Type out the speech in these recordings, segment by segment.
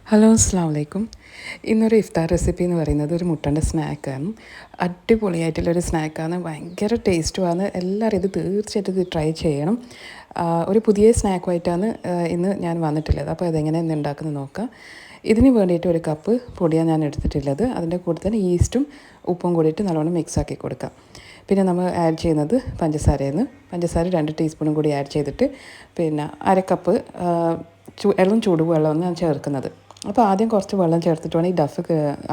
Hello അസ്സാം വലൈക്കും. ഇന്നൊരു ഇഫ്താർ റെസിപ്പി എന്ന് പറയുന്നത് ഒരു മുട്ടൻ്റെ സ്നാക്കാണ്. അടിപൊളിയായിട്ടുള്ളൊരു സ്നാക്കാണ്, ഭയങ്കര ടേസ്റ്റുമാണ്. എല്ലാവരും ഇത് തീർച്ചയായിട്ടും ഇത് ട്രൈ ചെയ്യണം. ഒരു പുതിയ സ്നാക്കുമായിട്ടാണ് ഇന്ന് ഞാൻ വന്നിട്ടുള്ളത്. അപ്പോൾ അതെങ്ങനെയാണ് ഉണ്ടാക്കുന്നത് നോക്കാം. ഇതിന് വേണ്ടിയിട്ട് ഒരു കപ്പ് പൊടിയാണ് ഞാൻ എടുത്തിട്ടുള്ളത്. അതിൻ്റെ കൂടെ തന്നെ ഈസ്റ്റും ഉപ്പും കൂടിയിട്ട് നല്ലോണം മിക്സാക്കി കൊടുക്കാം. പിന്നെ നമ്മൾ ആഡ് ചെയ്യുന്നത് പഞ്ചസാര 2 ടീസ്പൂണും കൂടി ആഡ് ചെയ്തിട്ട് പിന്നെ അരക്കപ്പ് ഇളം ചൂടുവെള്ളമാണ് ഞാൻ ചേർക്കുന്നത്. അപ്പോൾ ആദ്യം കുറച്ച് വെള്ളം ചേർത്തിട്ട് വേണം ഈ ഡഫ്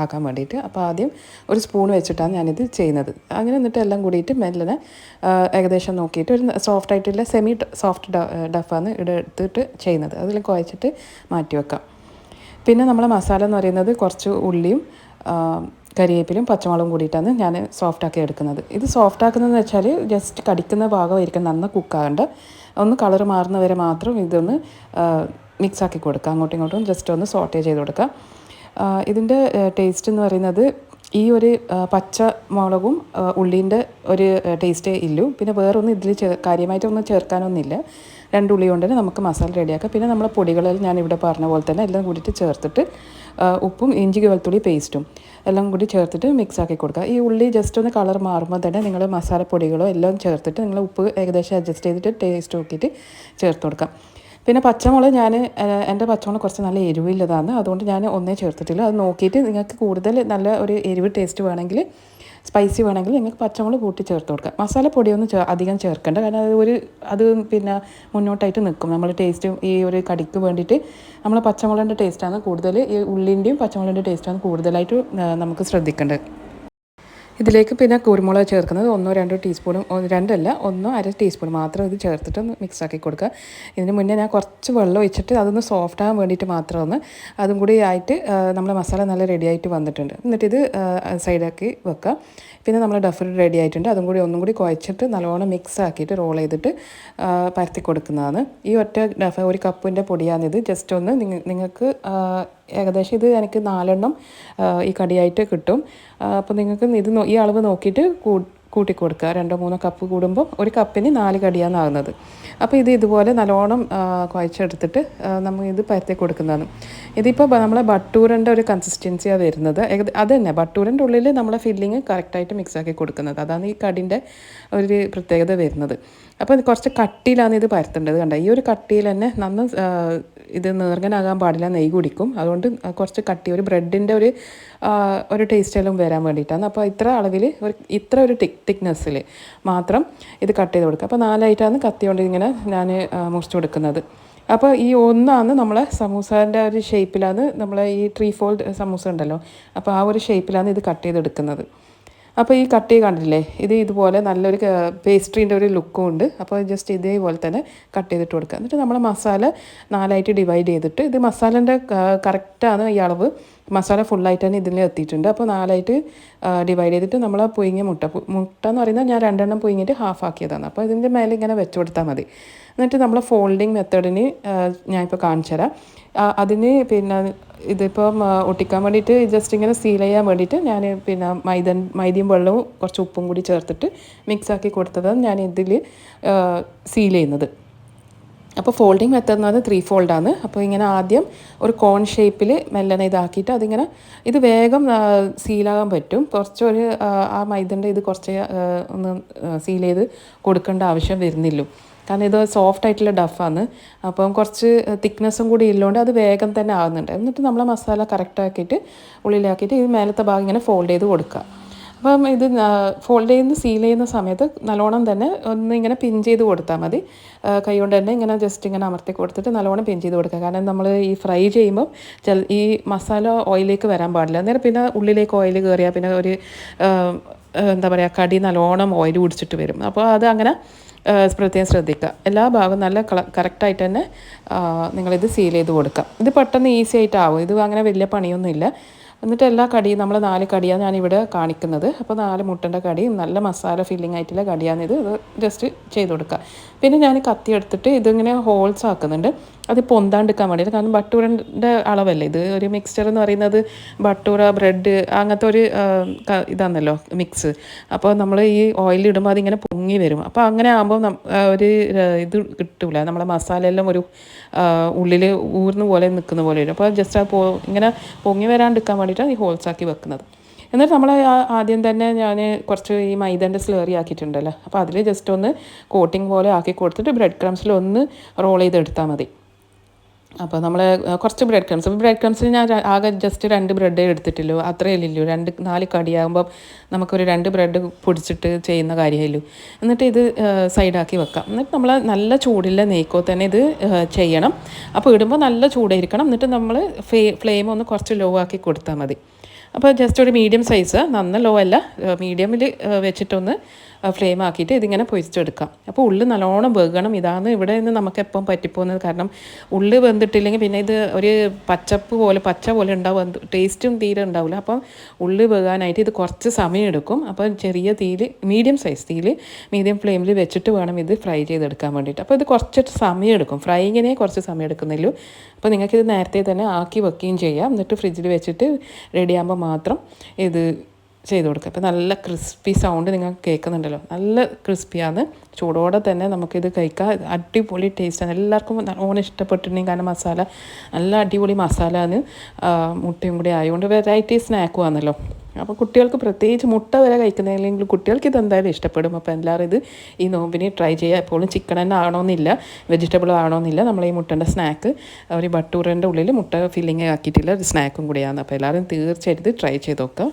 ആക്കാൻ വേണ്ടിയിട്ട്. അപ്പോൾ ആദ്യം ഒരു സ്പൂൺ വെച്ചിട്ടാണ് ഞാനിത് ചെയ്യുന്നത്. അങ്ങനെ എന്നിട്ട് എല്ലാം കൂടിയിട്ട് മെല്ലനെ ഏകദേശം നോക്കിയിട്ട് ഒരു സോഫ്റ്റ് ആയിട്ടുള്ള സെമി സോഫ്റ്റ് ഡഫാണ് ഇവിടെ എടുത്തിട്ട് ചെയ്യുന്നത്. അതിൽ കുഴച്ചിട്ട് മാറ്റി വെക്കാം. പിന്നെ നമ്മളെ മസാല എന്ന് പറയുന്നത് കുറച്ച് ഉള്ളിയും കരിവേപ്പിലും പച്ചമുളകും കൂടിയിട്ടാണ് ഞാൻ സോഫ്റ്റാക്കി എടുക്കുന്നത്. ഇത് സോഫ്റ്റാക്കുന്നതെന്ന് വെച്ചാൽ ജസ്റ്റ് കടിക്കുന്ന ഭാഗമായിരിക്കും, നന്ന കുക്കാകേണ്ട. ഒന്ന് കളറ് മാറുന്ന വരെ മാത്രം ഇതൊന്ന് മിക്സാക്കി കൊടുക്കുക. അങ്ങോട്ടും ഇങ്ങോട്ടും ജസ്റ്റ് ഒന്ന് സോട്ടേ ചെയ്ത് കൊടുക്കുക. ഇതിൻ്റെ ടേസ്റ്റ് എന്ന് പറയുന്നത് ഈ ഒരു പച്ചമുളകും ഉള്ളീൻ്റെ ഒരു ടേസ്റ്റേ ഇല്ലൂ. പിന്നെ വേറൊന്നും ഇതിൽ കാര്യമായിട്ടൊന്നും ചേർക്കാനൊന്നുമില്ല. 2 ഉള്ളി കൊണ്ട് തന്നെ നമുക്ക് മസാല റെഡിയാക്കാം. പിന്നെ നമ്മളെ പൊടികളിൽ ഞാനിവിടെ പറഞ്ഞ പോലെ തന്നെ എല്ലാം കൂടിയിട്ട് ചേർത്തിട്ട് ഉപ്പും ഇഞ്ചി വെളുത്തുള്ളി പേസ്റ്റും എല്ലാം കൂടി ചേർത്തിട്ട് മിക്സാക്കി കൊടുക്കുക. ഈ ഉള്ളി ജസ്റ്റ് ഒന്ന് കളർ മാറുമ്പോൾ തന്നെ നിങ്ങൾ മസാലപ്പൊടികളോ എല്ലാം ചേർത്തിട്ട് നിങ്ങൾ ഉപ്പ് ഏകദേശം അഡ്ജസ്റ്റ് ചെയ്തിട്ട് ടേസ്റ്റ് നോക്കിയിട്ട് ചേർത്ത് കൊടുക്കാം. പിന്നെ പച്ചമുളക് എൻ്റെ പച്ചമുളക് കുറച്ച് നല്ല എരിവില്ലതാണ്, അതുകൊണ്ട് ഞാൻ ഒന്നേ ചേർത്തിട്ടില്ല. അത് നോക്കിയിട്ട് നിങ്ങൾക്ക് കൂടുതൽ നല്ല ഒരു എരിവ് ടേസ്റ്റ് വേണമെങ്കിൽ, സ്പൈസി വേണമെങ്കിൽ നിങ്ങൾക്ക് പച്ചമുളക് കൂട്ടി ചേർത്ത് കൊടുക്കാം. മസാലപ്പൊടിയൊന്നും അധികം ചേർക്കേണ്ട, കാരണം അത് പിന്നെ മുന്നോട്ടായിട്ട് നിൽക്കും. നമ്മൾ ടേസ്റ്റ് ഈ ഒരു കടിക്ക് വേണ്ടിയിട്ട് നമ്മൾ പച്ചമുളകിൻ്റെ ടേസ്റ്റാണ് കൂടുതൽ, ഈ ഉള്ളിൻ്റെയും പച്ചമുളകിൻ്റെ ടേസ്റ്റാണ് കൂടുതലായിട്ട് നമുക്ക് ശ്രദ്ധിക്കേണ്ടത്. ഇതിലേക്ക് പിന്നെ കുരുമുളക് ചേർക്കുന്നത് 1-2 ടീസ്പൂണും, 1 ടീസ്പൂൺ മാത്രം ഇത് ചേർത്തിട്ട് ഒന്ന് മിക്സാക്കി കൊടുക്കുക. ഇതിന് മുന്നേ ഞാൻ കുറച്ച് വെള്ളം ഒഴിച്ചിട്ട് അതൊന്ന് സോഫ്റ്റ് ആകാൻ വേണ്ടിയിട്ട് മാത്രമാണ്. അതും കൂടി ആയിട്ട് നമ്മുടെ മസാല നല്ല റെഡി ആയിട്ട് വന്നിട്ടുണ്ട്. എന്നിട്ടിത് സൈഡാക്കി വെക്കുക. പിന്നെ നമ്മൾ ഡഫ് റെഡി ആയിട്ടുണ്ട്. അതും കൂടി ഒന്നും കൂടി കുഴച്ചിട്ട് നല്ലോണം മിക്സ് ആക്കിയിട്ട് റോൾ ചെയ്തിട്ട് പരത്തി കൊടുക്കുന്നതാണ്. ഈ ഒറ്റ ഡഫ് ഒരു കപ്പിൻ്റെ പൊടിയാണിത്. ജസ്റ്റ് ഒന്ന് നിങ്ങൾക്ക് ഏകദേശം ഇത് എനിക്ക് 4 എണ്ണം ഈ കടിയായിട്ട് കിട്ടും. അപ്പോൾ നിങ്ങൾക്ക് ഇത് ഈ അളവ് നോക്കിയിട്ട് കൂട്ടി കൊടുക്കുക. 2-3 കപ്പ് കൂടുമ്പോൾ ഒരു കപ്പിന് 4 കടിയാണ് ആകുന്നത്. അപ്പോൾ ഇതുപോലെ നല്ലോണം കുഴച്ചെടുത്തിട്ട് നമ്മൾ ഇത് പരത്തി കൊടുക്കുന്നതാണ്. ഇതിപ്പോൾ നമ്മളെ ബട്ടൂരൻ്റെ ഒരു കൺസിസ്റ്റൻസിയാണ് വരുന്നത്. അത് തന്നെ ബട്ടൂരൻ്റെ ഉള്ളിൽ നമ്മളെ ഫില്ലിങ് കറക്റ്റായിട്ട് മിക്സാക്കി കൊടുക്കുന്നത്. അതാണ് ഈ കടിൻ്റെ ഒരു പ്രത്യേകത വരുന്നത്. അപ്പോൾ ഇത് കുറച്ച് കട്ടിയിലാണ് ഇത് പരത്തേണ്ടത്. കണ്ട ഈ ഒരു കട്ടിയിൽ തന്നെ ഇത് നീർങ്ങനാകാൻ പാടില്ല, നെയ്യ് കുടിക്കും. അതുകൊണ്ട് കുറച്ച് കട്ടി, ഒരു ബ്രെഡിൻ്റെ ഒരു ടേസ്റ്റെല്ലാം വരാൻ വേണ്ടിയിട്ടാണ്. അപ്പോൾ ഇത്ര അളവിൽ ഇത്ര ഒരു തിക്നെസ്സിൽ മാത്രം ഇത് കട്ട് ചെയ്ത് കൊടുക്കുക. അപ്പോൾ 4ആയിട്ടാണ് കത്തി കൊണ്ട് ഇങ്ങനെ ഞാൻ മുറിച്ച് കൊടുക്കുന്നത്. അപ്പോൾ ഈ ഒന്നാണ് നമ്മളെ സമൂസേൻ്റെ ഒരു ഷേപ്പിലാണ്, നമ്മളെ ഈ 3 ഫോൾഡ് സമൂസ ഉണ്ടല്ലോ, അപ്പോൾ ആ ഒരു ഷേപ്പിലാണ് ഇത് കട്ട് ചെയ്തെടുക്കുന്നത്. അപ്പോൾ ഈ കട്ട് കണ്ടില്ലേ, ഇതുപോലെ നല്ലൊരു പേസ്ട്രീൻ്റെ ഒരു ലുക്കും ഉണ്ട്. അപ്പോൾ ജസ്റ്റ് ഇതേപോലെ തന്നെ കട്ട് ചെയ്തിട്ട് കൊടുക്കുക. എന്നിട്ട് നമ്മൾ മസാല 4ആയിട്ട് ഡിവൈഡ് ചെയ്തിട്ട്, ഇത് മസാലേൻ്റെ കറക്റ്റാണ് ഈ അളവ്, മസാല ഫുള്ളായിട്ട് തന്നെ ഇതിൽ എത്തിയിട്ടുണ്ട്. അപ്പോൾ 4ആയിട്ട് ഡിവൈഡ് ചെയ്തിട്ട് നമ്മൾ പുഴുങ്ങിയ മുട്ട എന്ന് പറയുന്നത് ഞാൻ 2 എണ്ണം പുഴുങ്ങിയിട്ട് ഹാഫ് ആക്കിയതാണ്. അപ്പോൾ ഇതിൻ്റെ മേലെ ഇങ്ങനെ വെച്ച് കൊടുത്താൽ മതി. എന്നിട്ട് നമ്മൾ ഫോൾഡിങ് മെത്തേഡിന് ഞാനിപ്പോൾ കാണിച്ചു തരാം. അതിന് പിന്നെ ഇതിപ്പം ഒട്ടിക്കാൻ വേണ്ടിയിട്ട് ജസ്റ്റ് ഇങ്ങനെ സീൽ ചെയ്യാൻ വേണ്ടിയിട്ട് ഞാൻ പിന്നെ മൈദയും വെള്ളവും കുറച്ച് ഉപ്പും കൂടി ചേർത്തിട്ട് മിക്സാക്കി കൊടുത്തതാണ് ഞാൻ ഇതിൽ സീൽ ചെയ്യുന്നത്. അപ്പോൾ ഫോൾഡിങ് മെത്തേഡ് എന്ന് പറഞ്ഞാൽ 3 ഫോൾഡാണ്. അപ്പോൾ ഇങ്ങനെ ആദ്യം ഒരു കോൺ ഷേപ്പിൽ മെല്ലനെ ഇതാക്കിയിട്ട് ഇത് വേഗം സീലാകാൻ പറ്റും. കുറച്ചൊരു ആ മൈദൻ്റെ ഇത് കുറച്ച് ഒന്ന് സീൽ ചെയ്ത് കൊടുക്കേണ്ട ആവശ്യം വരുന്നില്ല, കാരണം ഇത് സോഫ്റ്റ് ആയിട്ടുള്ള ഡഫാണ്. അപ്പം കുറച്ച് തിക്നെസ്സും കൂടി ഇല്ലോണ്ട് അത് വേഗം തന്നെ ആകുന്നുണ്ട്. എന്നിട്ട് നമ്മൾ മസാല കറക്റ്റാക്കിയിട്ട് ഉള്ളിലാക്കിയിട്ട് ഇത് മേലത്തെ ഭാഗം ഇങ്ങനെ ഫോൾഡ് ചെയ്ത് കൊടുക്കുക. അപ്പം ഇത് ഫോൾഡ് ചെയ്യുന്ന സീൽ ചെയ്യുന്ന സമയത്ത് നല്ലോണം തന്നെ ഒന്ന് ഇങ്ങനെ പിൻ ചെയ്ത് കൊടുത്താൽ മതി. കൈ കൊണ്ട് തന്നെ ഇങ്ങനെ ജസ്റ്റ് ഇങ്ങനെ അമർത്തി കൊടുത്തിട്ട് നല്ലോണം പിൻ ചെയ്ത് കൊടുക്കുക. കാരണം നമ്മൾ ഈ ഫ്രൈ ചെയ്യുമ്പോൾ ഈ മസാല ഓയിലേക്ക് വരാൻ പാടില്ല. അന്നേരം പിന്നെ ഉള്ളിലേക്ക് ഓയിൽ കയറിയാൽ പിന്നെ ഒരു എന്താ പറയുക, കടി നല്ലോണം ഓയിൽ കുടിച്ചിട്ട് വരും. അപ്പോൾ അത് അങ്ങനെ പ്രത്യേകം ശ്രദ്ധിക്കുക. എല്ലാ ഭാഗവും നല്ല കറക്റ്റായിട്ട് തന്നെ നിങ്ങളിത് സീൽ ചെയ്ത് കൊടുക്കുക. ഇത് പെട്ടെന്ന് ഈസി ആയിട്ടാവും, ഇത് അങ്ങനെ വലിയ പണിയൊന്നുമില്ല. എന്നിട്ട് എല്ലാ കടിയും നമ്മൾ 4 കടിയാണ് ഞാനിവിടെ കാണിക്കുന്നത്. അപ്പോൾ 4 മുട്ടൻ്റെ കടിയും നല്ല മസാല ഫില്ലിംഗ് ആയിട്ടുള്ള കടിയാണിത്. ഇത് ജസ്റ്റ് ചെയ്ത് കൊടുക്കുക. പിന്നെ ഞാൻ കത്തി എടുത്തിട്ട് ഇതിങ്ങനെ ഹോൾസ് ആക്കുന്നുണ്ട്. അത് പൊന്താണ്ടിരിക്കാൻ വേണ്ടിയിട്ട്. കാരണം ബട്ടൂരൻ്റെ അളവല്ലേ ഇത്, ഒരു മിക്സ്ചർ എന്ന് പറയുന്നത് ബട്ടൂര ബ്രെഡ് അങ്ങനത്തെ ഒരു ഇതാണല്ലോ മിക്സ്. അപ്പോൾ നമ്മൾ ഈ ഓയിലിൽ ഇടുമ്പോൾ അതിങ്ങനെ പൊങ്ങി വരും. അപ്പോൾ അങ്ങനെ ആകുമ്പോൾ ഒരു ഇത് കിട്ടില്ല, നമ്മളെ മസാലയെല്ലാം ഒരു ഉള്ളിൽ ഊർന്ന പോലെ നിൽക്കുന്ന പോലെ വരും. അപ്പോൾ ജസ്റ്റ് അത് ഇങ്ങനെ പൊങ്ങി വരാണ്ടിരിക്കാൻ വേണ്ടിയിട്ടാണ് ഈ ഹോൾസാക്കി വെക്കുന്നത്. എന്നിട്ട് നമ്മൾ ആദ്യം തന്നെ ഞാൻ കുറച്ച് ഈ മൈദൻ്റെ സ്ലറി ആക്കിയിട്ടുണ്ടല്ലോ, അപ്പോൾ അതിൽ ജസ്റ്റ് ഒന്ന് കോട്ടിങ് പോലെ ആക്കി കൊടുത്തിട്ട് ബ്രെഡ് ക്രംസിൽ ഒന്ന് റോൾ ചെയ്തെടുത്താൽ മതി. അപ്പോൾ നമ്മൾ കുറച്ച് ബ്രെഡ് ക്രംസിൽ ഞാൻ ആകെ ജസ്റ്റ് 2 ബ്രെഡേ എടുത്തിട്ടുള്ളൂ, അത്രയല്ലല്ലോ. 4 കടിയാകുമ്പോൾ നമുക്കൊരു 2 ബ്രെഡ് പൊടിച്ചിട്ട് ചെയ്യുന്ന കാര്യമല്ലോ. എന്നിട്ട് ഇത് സൈഡാക്കി വെക്കാം. എന്നിട്ട് നമ്മൾ നല്ല ചൂടില്ല നെയ്ക്കോ തന്നെ ഇത് ചെയ്യണം. അപ്പോൾ ഇടുമ്പോൾ നല്ല ചൂടായിരിക്കണം. എന്നിട്ട് നമ്മൾ ഫ്ലെയിം ഒന്ന് കുറച്ച് ലോ ആക്കി കൊടുത്താൽ മതി. അപ്പോൾ ജസ്റ്റ് ഒരു മീഡിയം സൈസ്, നന്ന ലോ അല്ല, മീഡിയമിൽ വെച്ചിട്ടൊന്ന് ഫ്ലെയിം ആക്കിയിട്ട് ഇതിങ്ങനെ പൊരിച്ചെടുക്കാം. അപ്പോൾ ഉള്ളി നല്ലോണം വേകണം. ഇതാണ് ഇവിടെ നിന്ന് നമുക്ക് എപ്പം പറ്റിപ്പോകുന്നത്. കാരണം ഉള്ളി വെന്തിട്ടില്ലെങ്കിൽ പിന്നെ ഇത് ഒരു പച്ച പോലെ ഉണ്ടാവും, ടേസ്റ്റും തീരെ ഉണ്ടാവില്ല. അപ്പം ഉള്ളി വേകാനായിട്ട് ഇത് കുറച്ച് സമയം എടുക്കും. അപ്പം ചെറിയ തീയിൽ മീഡിയം സൈസ് തീയിൽ മീഡിയം ഫ്ലെയിമിൽ വെച്ചിട്ട് വേണം ഇത് ഫ്രൈ ചെയ്തെടുക്കാൻ വേണ്ടിയിട്ട്. അപ്പോൾ ഇത് കുറച്ച് സമയം എടുക്കും, ഫ്രൈയിങ്ങിനെ കുറച്ച് സമയം എടുക്കുന്നുള്ളൂ. അപ്പോൾ നിങ്ങൾക്കിത് നേരത്തെ തന്നെ ആക്കി വെക്കുകയും ചെയ്യാം. എന്നിട്ട് ഫ്രിഡ്ജിൽ വെച്ചിട്ട് റെഡിയാകുമ്പോൾ മാത്രം ഇത് ചെയ്ത് കൊടുക്കുക. അപ്പോൾ നല്ല ക്രിസ്പി സൗണ്ട് നിങ്ങൾക്ക് കേൾക്കുന്നുണ്ടല്ലോ, നല്ല ക്രിസ്പിയാണ്. ചൂടോടെ തന്നെ നമുക്കിത് കഴിക്കാം. അടിപൊളി ടേസ്റ്റാണ്, എല്ലാവർക്കും നല്ലോണം ഇഷ്ടപ്പെട്ടിട്ടുണ്ടെങ്കിൽ. കാരണം മസാല നല്ല അടിപൊളി മസാലയാണ്, മുട്ടയും കൂടി ആയതുകൊണ്ട് വെറൈറ്റി സ്നാക്കും ആണല്ലോ. അപ്പോൾ കുട്ടികൾക്ക് പ്രത്യേകിച്ച് മുട്ട വരെ കഴിക്കുന്നില്ലെങ്കിൽ കുട്ടികൾക്ക് ഇതെന്തായാലും ഇഷ്ടപ്പെടും. അപ്പോൾ എല്ലാവരും ഇത് ഈ നോമ്പിന് ട്രൈ ചെയ്യുക. എപ്പോഴും ചിക്കൻ തന്നെ ആവണമെന്നില്ല, വെജിറ്റബിൾ ആവണമെന്നില്ല. നമ്മൾ ഈ മുട്ടൻ്റെ സ്നാക്ക് ഒരു ബട്ടൂറിൻ്റെ ഉള്ളിൽ മുട്ട ഫില്ലിങ് ആക്കിയിട്ടുള്ള ഒരു സ്നാക്കും കൂടിയാണ്. അപ്പോൾ എല്ലാവരും തീർച്ചയായിട്ടും ഇത് ട്രൈ ചെയ്ത് നോക്കുക.